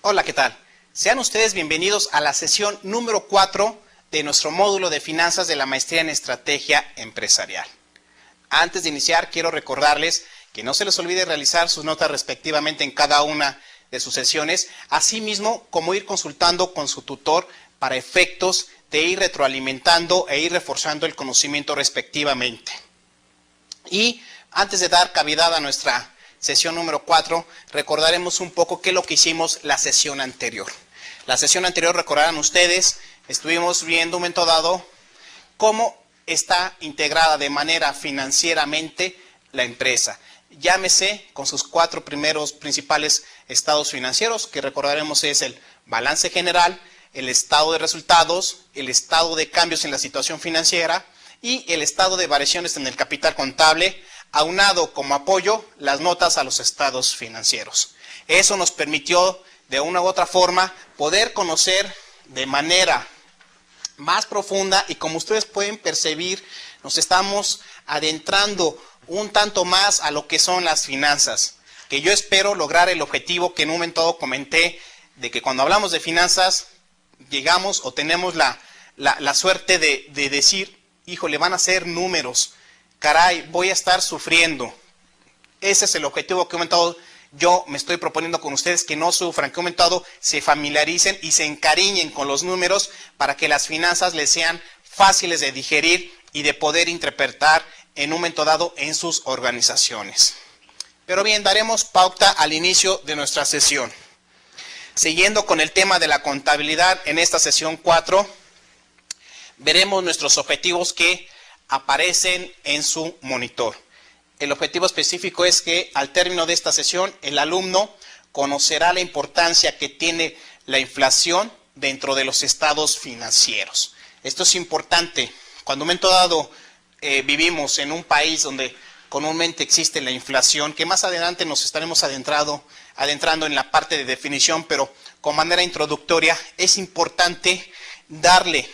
Hola, ¿qué tal? Sean ustedes bienvenidos a la sesión número 4 de nuestro módulo de finanzas de la maestría en estrategia empresarial. Antes de iniciar, quiero recordarles que no se les olvide realizar sus notas respectivamente en cada una de sus sesiones, asimismo como ir consultando con su tutor para efectos de ir retroalimentando e ir reforzando el conocimiento respectivamente. Y antes de dar cavidad a nuestra sesión número 4, recordaremos un poco qué es lo que hicimos la sesión anterior. La sesión anterior, recordarán ustedes, estuvimos viendo un momento dado cómo está integrada de manera financieramente la empresa. Llámese con sus 4 primeros principales estados financieros, que recordaremos es el balance general, el estado de resultados, el estado de cambios en la situación financiera y el estado de variaciones en el capital contable, aunado como apoyo las notas a los estados financieros. Eso nos permitió de una u otra forma poder conocer de manera más profunda y como ustedes pueden percibir, nos estamos adentrando un tanto más a lo que son las finanzas, que yo espero lograr el objetivo que en un momento dado comenté, de que cuando hablamos de finanzas llegamos o tenemos la suerte de decir, híjole, van a ser números, caray, voy a estar sufriendo. Ese es el objetivo que en un momento dado yo me estoy proponiendo con ustedes, que no sufran, que en un momento dado se familiaricen y se encariñen con los números para que las finanzas les sean fáciles de digerir y de poder interpretar en un momento dado en sus organizaciones. Pero bien, daremos pauta al inicio de nuestra sesión. Siguiendo con el tema de la contabilidad, en esta sesión 4, veremos nuestros objetivos que aparecen en su monitor. El objetivo específico es que al término de esta sesión, el alumno conocerá la importancia que tiene la inflación dentro de los estados financieros. Esto es importante. Cuando en un momento dado vivimos en un país donde comúnmente existe la inflación, que más adelante nos estaremos adentrando en la parte de definición, pero con manera introductoria es importante darle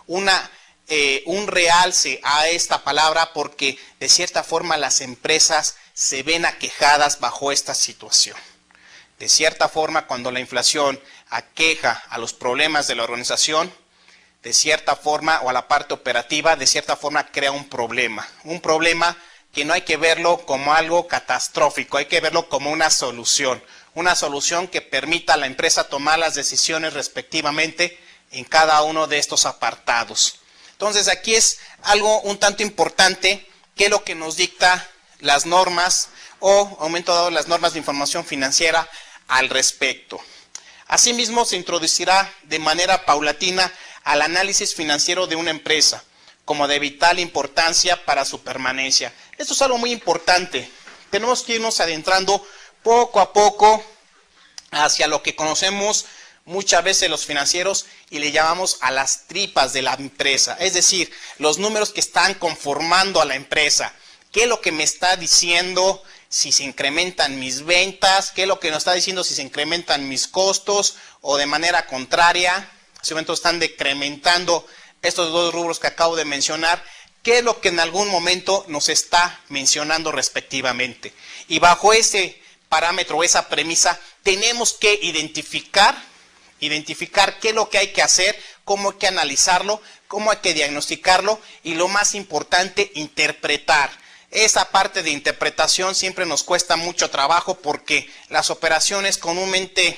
un realce a esta palabra porque de cierta forma las empresas se ven aquejadas bajo esta situación. De cierta forma, cuando la inflación aqueja a los problemas de la organización, de cierta forma, o a la parte operativa, de cierta forma crea un problema que no hay que verlo como algo catastrófico, hay que verlo como una solución que permita a la empresa tomar las decisiones respectivamente en cada uno de estos apartados. Entonces aquí es algo un tanto importante, que es lo que nos dicta las normas o aumento dado las normas de información financiera al respecto. Asimismo se introducirá de manera paulatina al análisis financiero de una empresa como de vital importancia para su permanencia. Esto es algo muy importante. Tenemos que irnos adentrando poco a poco hacia lo que conocemos muchas veces los financieros y le llamamos a las tripas de la empresa, es decir, los números que están conformando a la empresa. ¿Qué es lo que me está diciendo si se incrementan mis ventas? ¿Qué es lo que nos está diciendo si se incrementan mis costos? O de manera contraria, si están decrementando estos dos rubros que acabo de mencionar, ¿qué es lo que en algún momento nos está mencionando respectivamente? Y bajo ese parámetro, esa premisa, tenemos que identificar qué es lo que hay que hacer, cómo hay que analizarlo, cómo hay que diagnosticarlo y lo más importante, interpretar. Esa parte de interpretación siempre nos cuesta mucho trabajo porque las operaciones comúnmente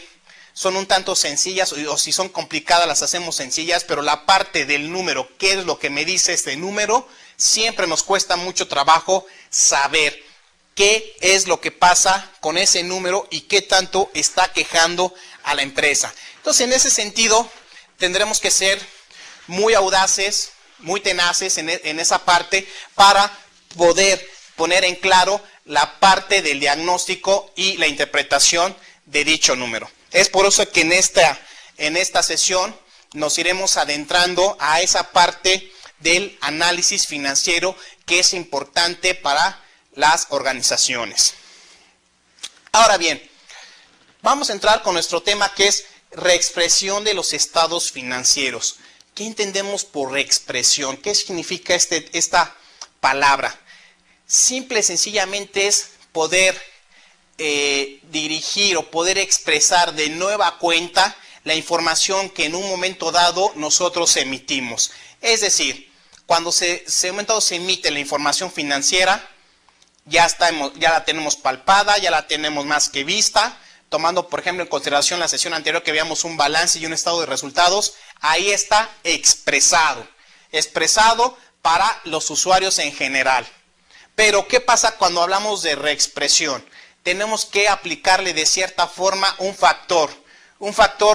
son un tanto sencillas o si son complicadas las hacemos sencillas, pero la parte del número, qué es lo que me dice este número, siempre nos cuesta mucho trabajo saber qué es lo que pasa con ese número y qué tanto está quejando a la empresa. Entonces, en ese sentido, tendremos que ser muy audaces, muy tenaces en esa parte para poder poner en claro la parte del diagnóstico y la interpretación de dicho número. Es por eso que en esta sesión nos iremos adentrando a esa parte del análisis financiero que es importante para las organizaciones. Ahora bien, vamos a entrar con nuestro tema que es reexpresión de los estados financieros. ¿Qué entendemos por reexpresión? ¿Qué significa esta palabra? Simple y sencillamente es poder dirigir o poder expresar de nueva cuenta la información que en un momento dado nosotros emitimos. Es decir, cuando se emite la información financiera, ya la tenemos palpada, ya la tenemos más que vista, tomando por ejemplo en consideración la sesión anterior que veíamos un balance y un estado de resultados, ahí está expresado para los usuarios en general. Pero ¿qué pasa cuando hablamos de reexpresión? Tenemos que aplicarle de cierta forma un factor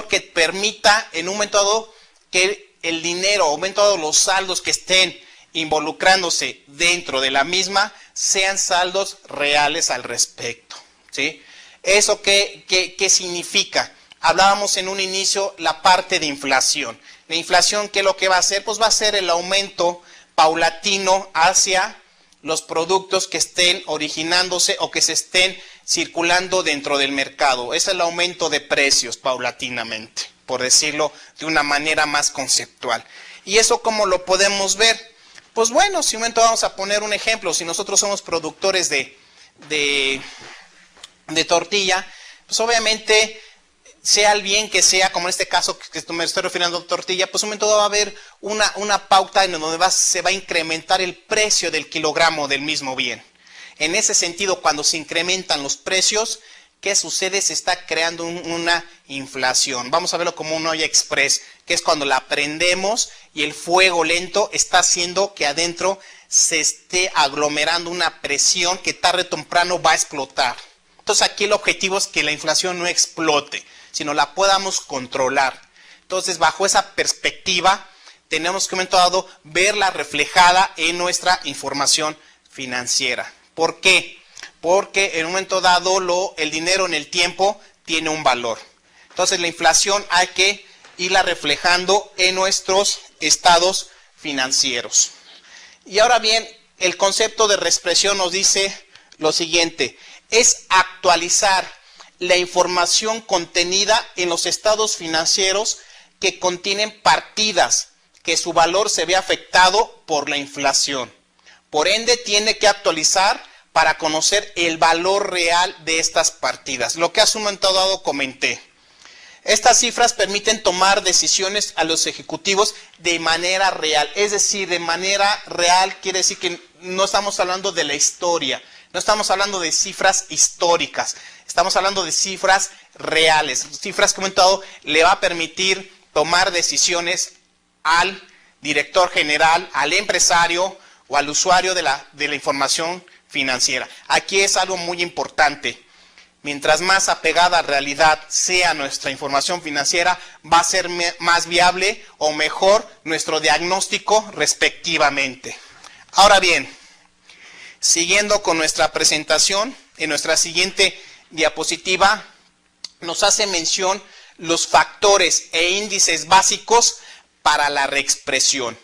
que permita en un momento dado que el dinero, en un momento dado los saldos que estén involucrándose dentro de la misma sean saldos reales al respecto, ¿sí? ¿Eso qué significa? Hablábamos en un inicio la parte de inflación. La inflación, ¿qué es lo que va a hacer? Pues va a ser el aumento paulatino hacia los productos que estén originándose o que se estén circulando dentro del mercado. Es el aumento de precios paulatinamente, por decirlo de una manera más conceptual. ¿Y eso cómo lo podemos ver? Pues bueno, si un momento vamos a poner un ejemplo, si nosotros somos productores de tortilla, pues obviamente sea el bien que sea, como en este caso que me estoy refiriendo a tortilla, pues un momento va a haber una pauta en donde se va a incrementar el precio del kilogramo del mismo bien. En ese sentido, cuando se incrementan los precios, ¿qué sucede? Se está creando una inflación. Vamos a verlo como un olla express, que es cuando la prendemos y el fuego lento está haciendo que adentro se esté aglomerando una presión que tarde o temprano va a explotar. Entonces aquí el objetivo es que la inflación no explote, sino la podamos controlar. Entonces bajo esa perspectiva tenemos que en un momento dado verla reflejada en nuestra información financiera. ¿Por qué? Porque en un momento dado el dinero en el tiempo tiene un valor. Entonces la inflación hay que irla reflejando en nuestros estados financieros. Y ahora bien, el concepto de reexpresión nos dice lo siguiente: es actualizar la información contenida en los estados financieros que contienen partidas que su valor se ve afectado por la inflación. Por ende, tiene que actualizar para conocer el valor real de estas partidas. Lo que hace un momento dado comenté. Estas cifras permiten tomar decisiones a los ejecutivos de manera real. Es decir, de manera real quiere decir que no estamos hablando de la historia, no estamos hablando de cifras históricas, estamos hablando de cifras reales, cifras que un momento dado le va a permitir tomar decisiones al director general, al empresario o al usuario de la información financiera. Aquí es algo muy importante. Mientras más apegada a la realidad sea nuestra información financiera, va a ser más viable o mejor nuestro diagnóstico respectivamente. Ahora bien, siguiendo con nuestra presentación, en nuestra siguiente diapositiva nos hace mención los factores e índices básicos para la reexpresión.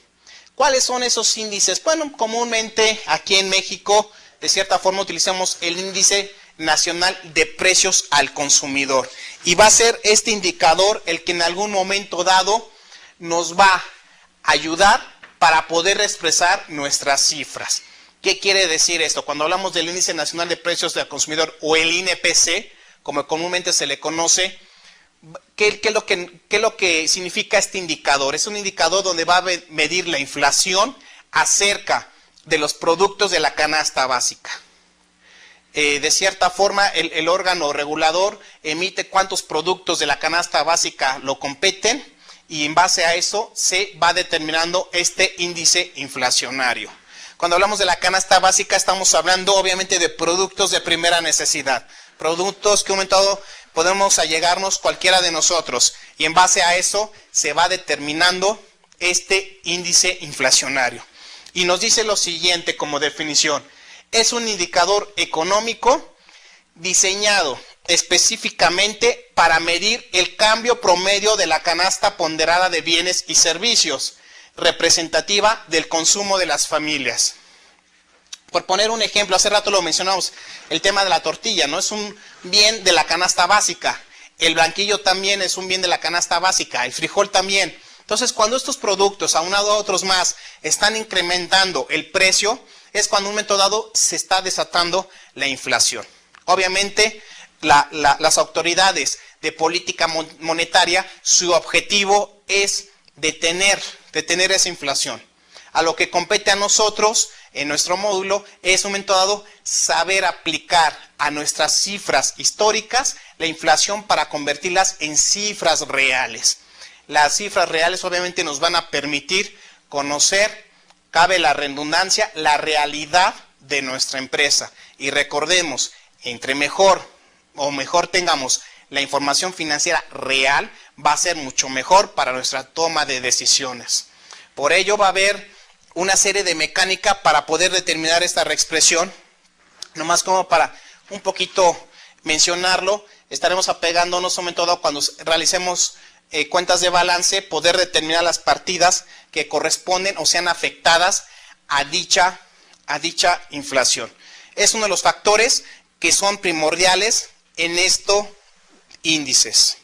¿Cuáles son esos índices? Bueno, comúnmente aquí en México, de cierta forma, utilizamos el índice nacional de precios al consumidor. Y va a ser este indicador el que en algún momento dado nos va a ayudar para poder expresar nuestras cifras. ¿Qué quiere decir esto? Cuando hablamos del índice nacional de precios al consumidor o el INPC, como comúnmente se le conoce, ¿qué es lo que significa este indicador? Es un indicador donde va a medir la inflación acerca de los productos de la canasta básica. De cierta forma, el órgano regulador emite cuántos productos de la canasta básica lo competen y en base a eso se va determinando este índice inflacionario. Cuando hablamos de la canasta básica estamos hablando obviamente de productos de primera necesidad, productos que un momento dado podemos allegarnos cualquiera de nosotros y en base a eso se va determinando este índice inflacionario. Y nos dice lo siguiente como definición: es un indicador económico diseñado específicamente para medir el cambio promedio de la canasta ponderada de bienes y servicios, representativa del consumo de las familias. Por poner un ejemplo, hace rato lo mencionamos, el tema de la tortilla, ¿no? Es un bien de la canasta básica. El blanquillo también es un bien de la canasta básica, el frijol también. Entonces, cuando estos productos, aunado a otros más, están incrementando el precio, es cuando en un momento dado se está desatando la inflación. Obviamente, las autoridades de política monetaria, su objetivo es detener esa inflación. A lo que compete a nosotros, en nuestro módulo, es un momento dado saber aplicar a nuestras cifras históricas la inflación para convertirlas en cifras reales. Las cifras reales obviamente nos van a permitir conocer, cabe la redundancia, la realidad de nuestra empresa. Y recordemos, entre mejor tengamos la información financiera real, va a ser mucho mejor para nuestra toma de decisiones. Por ello va a haber una serie de mecánica para poder determinar esta reexpresión. Nomás como para un poquito mencionarlo, estaremos apegándonos un momento dado cuando realicemos cuentas de balance, poder determinar las partidas que corresponden o sean afectadas a dicha inflación. Es uno de los factores que son primordiales en estos índices.